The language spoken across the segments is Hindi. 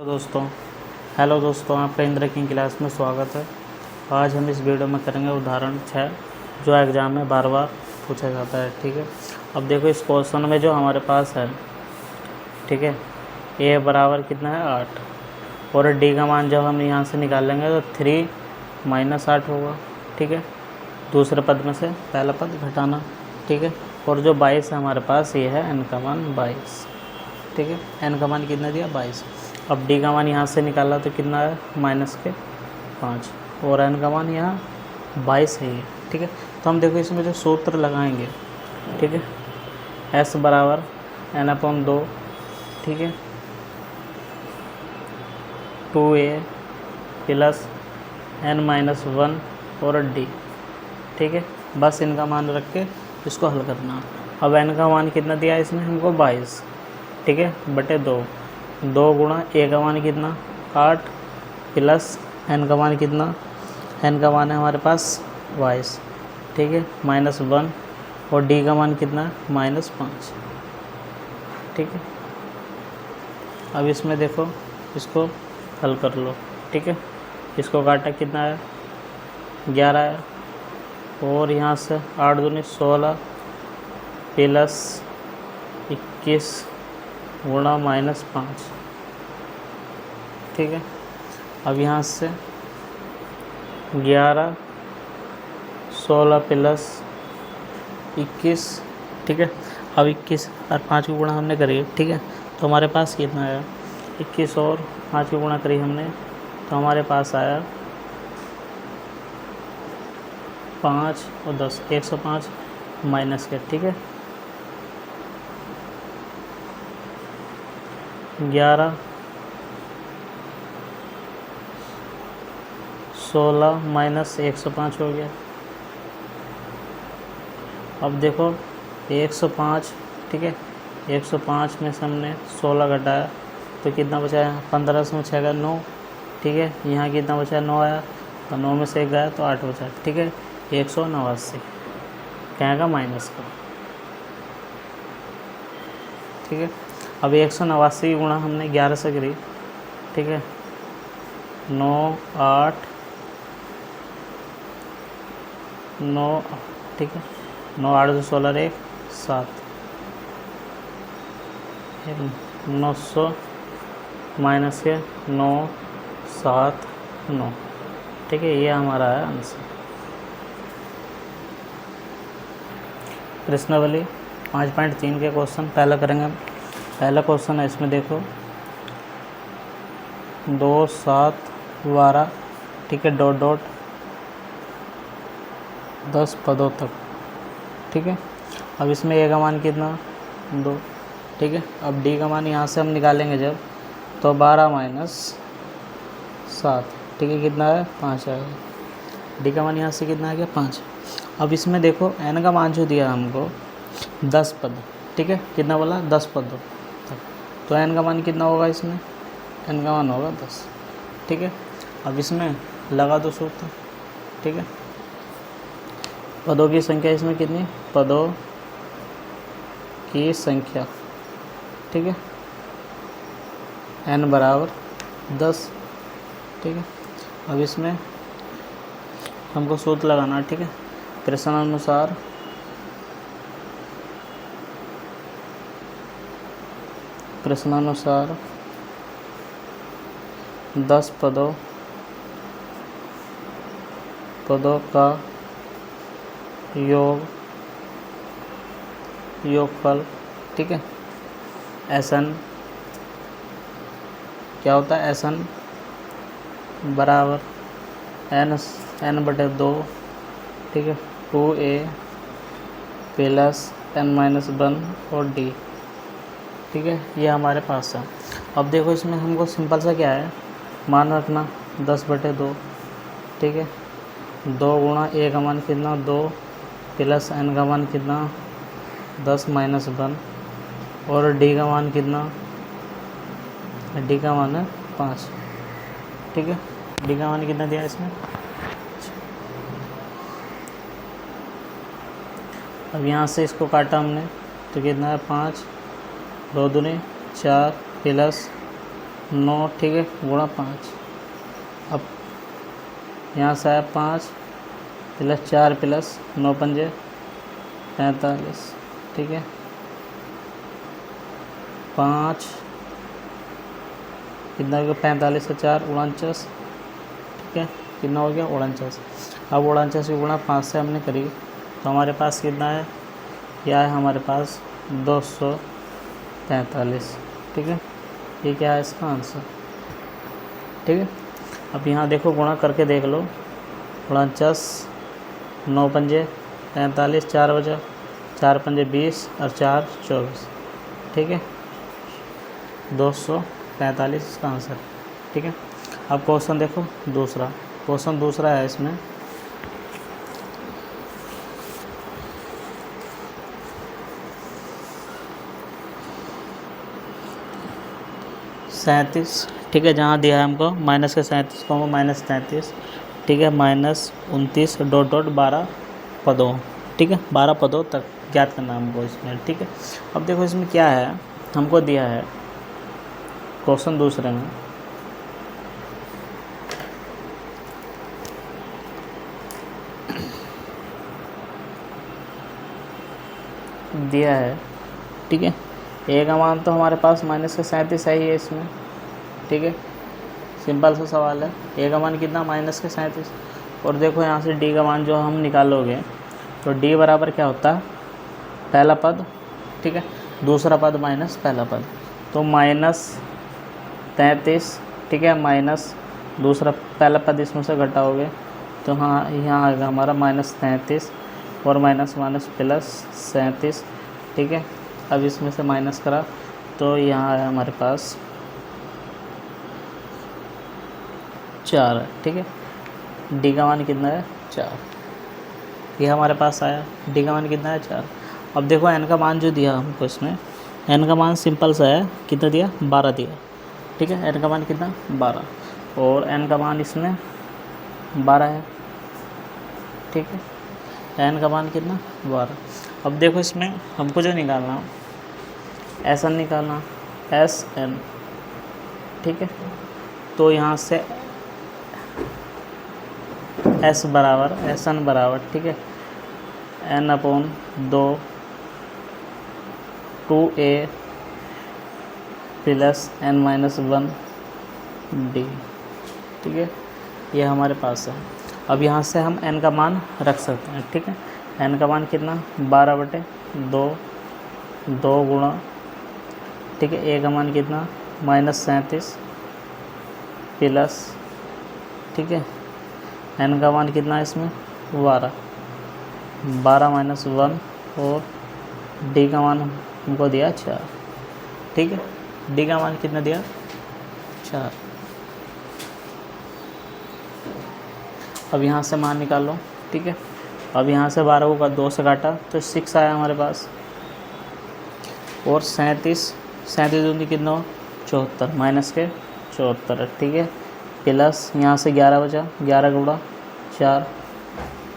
हेलो दोस्तों, आपका इंद्र की क्लास में स्वागत है। आज हम इस वीडियो में करेंगे उदाहरण 6 जो एग्ज़ाम में बार बार पूछा जाता है। ठीक है, अब देखो इस क्वेश्चन में जो हमारे पास है, ठीक है, ए बराबर कितना है 8 और डी का मान जब हम यहाँ से निकालेंगे तो 3 - 8 होगा। ठीक है, दूसरे पद में से पहला पद घटाना। ठीक है, और जो 22 है हमारे पास, ये है एन का मान 22। ठीक है, एन का मान कितना दिया 22। अब डी का मान यहाँ से निकाला तो कितना है -5 और एन का मान यहाँ 22 है ये। ठीक है, तो हम देखो इसमें जो सूत्र लगाएंगे, ठीक है, एस बराबर n/2, ठीक है, 2a प्लस n-1 और डी। ठीक है, बस इनका मान रख के इसको हल करना। अब एन का मान कितना दिया इसमें हमको 22, ठीक है, बटे 2 गुणा ए का मान कितना 8 प्लस एन का मान कितना, एन का मान है हमारे पास 22, ठीक है, -1 और डी का मान कितना -5। ठीक है, अब इसमें देखो इसको हल कर लो। ठीक है, इसको काटा कितना है 11 है और यहाँ से 8 दूनी 16 प्लस 21 गुणा -5। ठीक है, अब यहाँ से 11 16 प्लस 21, ठीक है, अब 21 और 5 की गुणा हमने करी। ठीक है, तो हमारे पास कितना आया 21 और 5 की गुणा करी हमने, तो हमारे पास आया 5 और 10 105 माइनस के। ठीक है, 11 16 - 105 हो गया। अब देखो 105, ठीक है, 105 में से हमने 16 घटाया तो कितना बचा है 15 में 6 का 9। ठीक है, यहाँ कितना बचा 9 आया तो 9 में से 1 गया तो 8 बचा। ठीक है, 189 क्या का माइनस का। ठीक है, अब 189 की गुणा हमने 11 से करी। ठीक है, 9 8 9, ठीक है, 9 8 2 16 1 7 900 माइनस के 9 7 9। ठीक है, ये हमारा है आंसर। प्रश्नावली 5.3 के क्वेश्चन पहला करेंगे हम। पहला क्वेश्चन है, इसमें देखो 2 7 12, ठीक है, डॉट डॉट 10 पदों तक। ठीक है, अब इसमें ए का मान कितना 2। ठीक है, अब डी का मान यहाँ से हम निकालेंगे जब, तो 12 - 7, ठीक है, कितना है 5 आएगा। डी का मान यहाँ से कितना आ गया 5। अब इसमें देखो एन का मान जो दिया हमको 10 पद, ठीक है, कितना बोला 10 पदों तक, तो एन का मान कितना होगा इसमें, एन का मान होगा 10। ठीक है, अब इसमें लगा दो सूत्र। ठीक है, पदों की संख्या इसमें कितनी, पदों की संख्या, ठीक है, n बराबर 10। ठीक है, अब इसमें हमको सूत्र लगाना। ठीक है, प्रश्नानुसार प्रश्नानुसार 10 पदों का योगफल, ठीक है, SN क्या होता है, SN बराबर n/2, ठीक है, 2a प्लस n-1 और d। ठीक है, ये हमारे पास है। अब देखो इसमें हमको सिंपल सा क्या है, मान रखना 10/2। ठीक है, 2 गुणा ए का मान कितना 2 प्लस एन का मान कितना 10 - 1 और डी का मान कितना, डी का मान है 5। ठीक है, डी का मान कितना दिया इसमें। अब यहाँ से इसको काटा हमने तो कितना है 5, 2 दूनी 4 प्लस 9, ठीक है, गुणा 5। अब यहाँ से आया 5 प्लस 4 प्लस 9 पंजे 45, ठीक है, 5 कितना हो गया, 45 से 4 49, ठीक है, कितना हो गया 49। अब 49 की गुणा 5 से हमने करी तो हमारे पास कितना है, क्या है हमारे पास 245, ठीक है, ये क्या है इसका आंसर, ठीक है। अब यहाँ देखो गुणा करके देख लो, 49 9 पंजे 45, 4 बजा 4 पंजे 20 और 4 24, ठीक है, 245 इसका आंसर, ठीक है। अब क्वेश्चन देखो दूसरा, क्वेश्चन दूसरा है इसमें, -37, ठीक है, जहाँ दिया है हमको माइनस के 37 को -33, ठीक है, -29 डॉट डॉट 12 पदों, ठीक है, 12 पदों तक ज्ञात करना हमको इसमें, ठीक है। अब देखो इसमें क्या है, हमको दिया है क्वेश्चन दूसरे में, दिया है, ठीक है, ए का मान तो हमारे पास -37 है ही है इसमें, ठीक है, सिंपल सा सवाल है, ए का मान कितना -37। और देखो यहाँ से डी का मान जो हम निकालोगे तो डी बराबर क्या होता है, पहला पद, ठीक है, दूसरा पद माइनस पहला पद, तो -33, ठीक है, माइनस दूसरा पहला पद इसमें से घटाओगे तो हाँ यहाँ आएगा हमारा -33 और माइनस माइनस प्लस 37, ठीक है। अब इसमें से माइनस करा तो यहाँ आया हमारे पास 4, ठीक है, डी का मान कितना है 4, ये हमारे पास आया, डी का मान कितना है 4। अब देखो एन का मान जो दिया हमको इसमें, एन का मान सिंपल सा है, कितना दिया 12 दिया, ठीक है, एन का मान कितना 12 और एन का मान इसमें 12 है, ठीक है, एन का मान कितना 12। अब देखो इसमें हमको जो निकालना एस एन निकालना, एस एन, ठीक है, तो यहाँ से एस बराबर एस एन बराबर, ठीक है, N upon 2a plus n-1 D, ठीक है, ये हमारे पास है। अब यहाँ से हम n का मान रख सकते हैं, ठीक है, n का मान कितना 12/2 2 गुणा, ठीक है, a का मान कितना -37 प्लस, ठीक है, n का मान कितना है इसमें 12 -1 और d का मान हमको दिया 4, ठीक है, d का मान कितना दिया 4। अब यहाँ से मान निकालो, ठीक है, अब यहाँ से 12 को 2 से काटा तो 6 आया हमारे पास, और 37 दूनी कितना हो 74 माइनस के 74, ठीक है, प्लस यहाँ से 11 बचा 11 गुणा 4,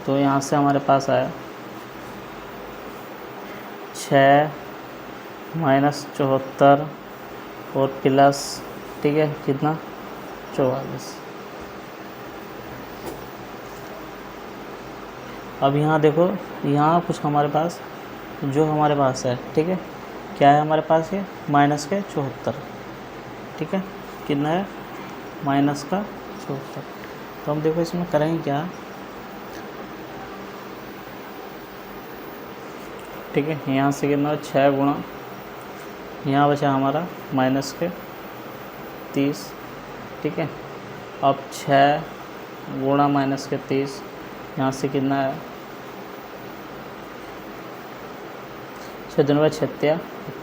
तो यहाँ से हमारे पास आया 6 -74 और प्लस, ठीक है, कितना 44। अब यहाँ देखो, यहाँ कुछ हमारे पास जो हमारे पास है, ठीक है, क्या है हमारे पास ये माइनस के 74, ठीक है, कितना है माइनस का 74। तो हम देखो इसमें करेंगे क्या, ठीक है, यहाँ से कितना 6 गुणा, यहाँ बचा हमारा माइनस के 30, ठीक है, अब 6 गुणा माइनस के 30, यहाँ से कितना है 6×6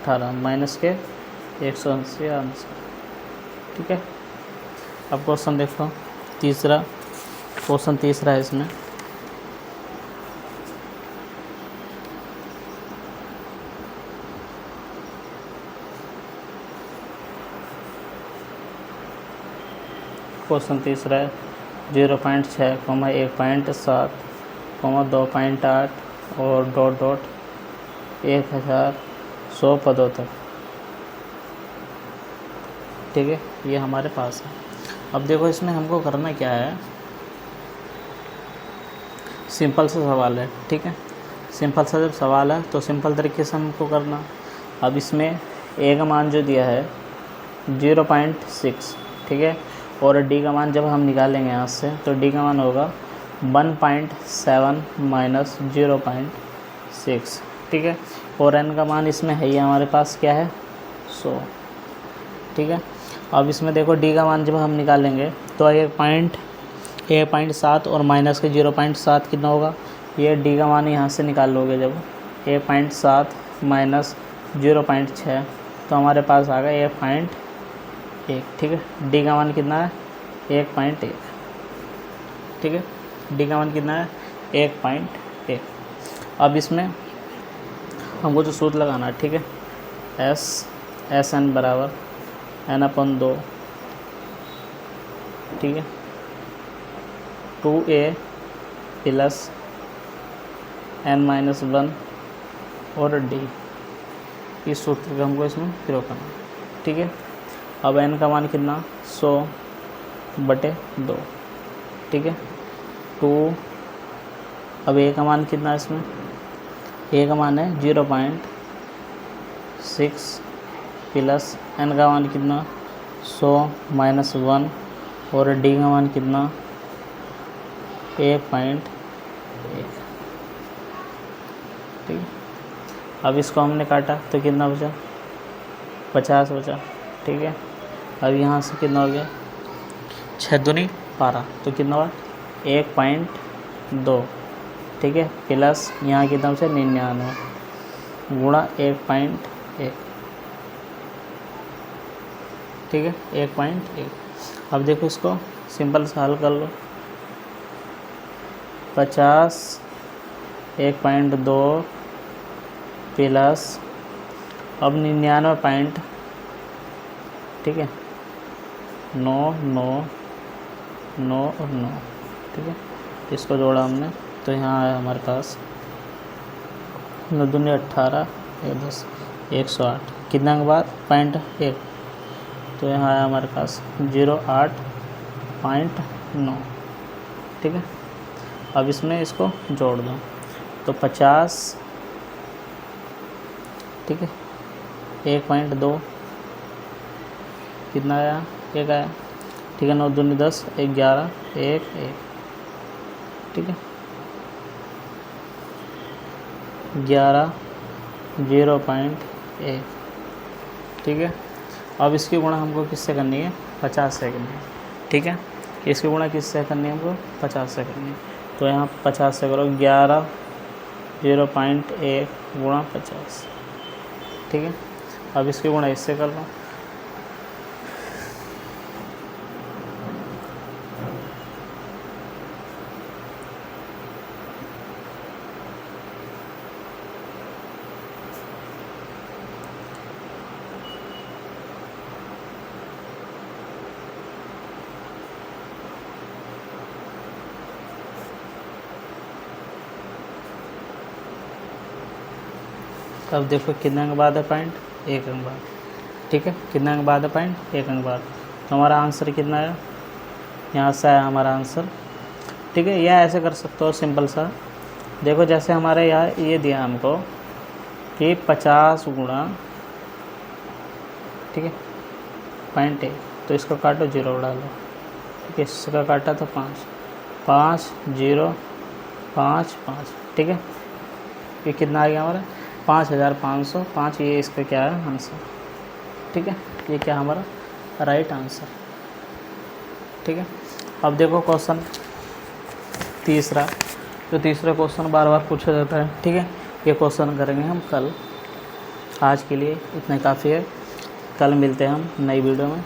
18 माइनस के 180 आंसर, ठीक है। अब क्वेश्चन देखो तीसरा, क्वेश्चन तीसरा है इसमें, क्वेश्चन तीसरा है 0.6, 1.7, 2.8 और डॉट डॉट 1100 पदों तक, ठीक है, ये हमारे पास है। अब देखो इसमें हमको करना क्या है, सिंपल सा सवाल है, ठीक है। सिंपल सा जब सवाल है तो सिंपल तरीके से हमको करना। अब इसमें ए का मान जो दिया है 0.6, ठीक है, और डी का मान जब हम निकालेंगे यहाँ से तो डी का मान होगा 1.7 माइनस 0.6, ठीक है, और एन का मान इसमें है ही हमारे पास क्या है 100, ठीक है। अब इसमें देखो डी का मान जब हम निकालेंगे तो 1.7 और माइनस के 0.7 कितना होगा, ये डी का मान यहाँ से निकाल लोगे जब 1.7 माइनस 0.6 तो हमारे पास आ गया 1.1, ठीक है। डी का मान कितना है 1.1, ठीक है, डी का मान कितना है 1.1। अब इसमें हमको जो सूत्र लगाना है, ठीक है, एस एन बराबर n/2, ठीक है, 2a प्लस n-1 और d, इस सूत्र का हमको इसमें प्रयोग करना है, ठीक है। अब n का मान कितना 100/2, ठीक है, 2। अब a का मान कितना है इसमें, a का मान है 0.6 प्लस n का मान कितना 100-1 और d का मान कितना 1.1, ठीक है। अब इसको हमने काटा तो कितना बचा 50 बचा, ठीक है। अब यहाँ से कितना हो गया 6 दूनी 12 तो कितना हुआ 1.2, ठीक है, प्लस यहाँ कितना बचा 99 गुणा 1.1, ठीक है, 1.1। अब देखो इसको सिंपल से हल कर लो, 50 1.2 प्लस अब 99, ठीक है, 9 9 9 और 9, ठीक है, इसको जोड़ा हमने तो यहाँ आया हमारे पास 9 दूनी 18 1 10 108, कितना के बाद 0.1 तो यहाँ आया हमारे पास 0.8, ठीक है। अब इसमें इसको जोड़ दो तो 50, ठीक है, 1.2 कितना आया 1 आया, ठीक है, 9 दूनी 10 11 1 1, ठीक है, 11 0.1, ठीक है। अब इसकी गुणा हमको किससे करनी है 50 से करनी है, ठीक है, इसकी गुणा किससे करनी है हमको 50 से करनी है तो यहाँ 50 से करो 11 0.1 गुणा 50, ठीक है। अब इसकी गुणा इससे कर लो अब देखो कितने अंक बाद है 1 अंक बाद, ठीक है, कितने अंक बाद है 1 अंक बाद तो हमारा आंसर कितना है, यहाँ से आया हमारा आंसर, ठीक है। या ऐसे कर सकते हो सिंपल सा, देखो जैसे हमारे यहाँ ये दिया हमको कि 50 गुणा, ठीक है, 0.1 तो इसको काटो 0 डालो, ठीक है, इसका काटा तो 5 5 0 5 5, ठीक है, ये कितना आ गया हमारा 5505, ये इसका क्या है आंसर, ठीक है, ये क्या हमारा राइट आंसर, ठीक है। अब देखो क्वेश्चन तीसरा, जो तीसरा क्वेश्चन बार बार पूछा जाता है, ठीक है, ये क्वेश्चन करेंगे हम कल। आज के लिए इतना काफ़ी है, कल मिलते हैं हम नई वीडियो में।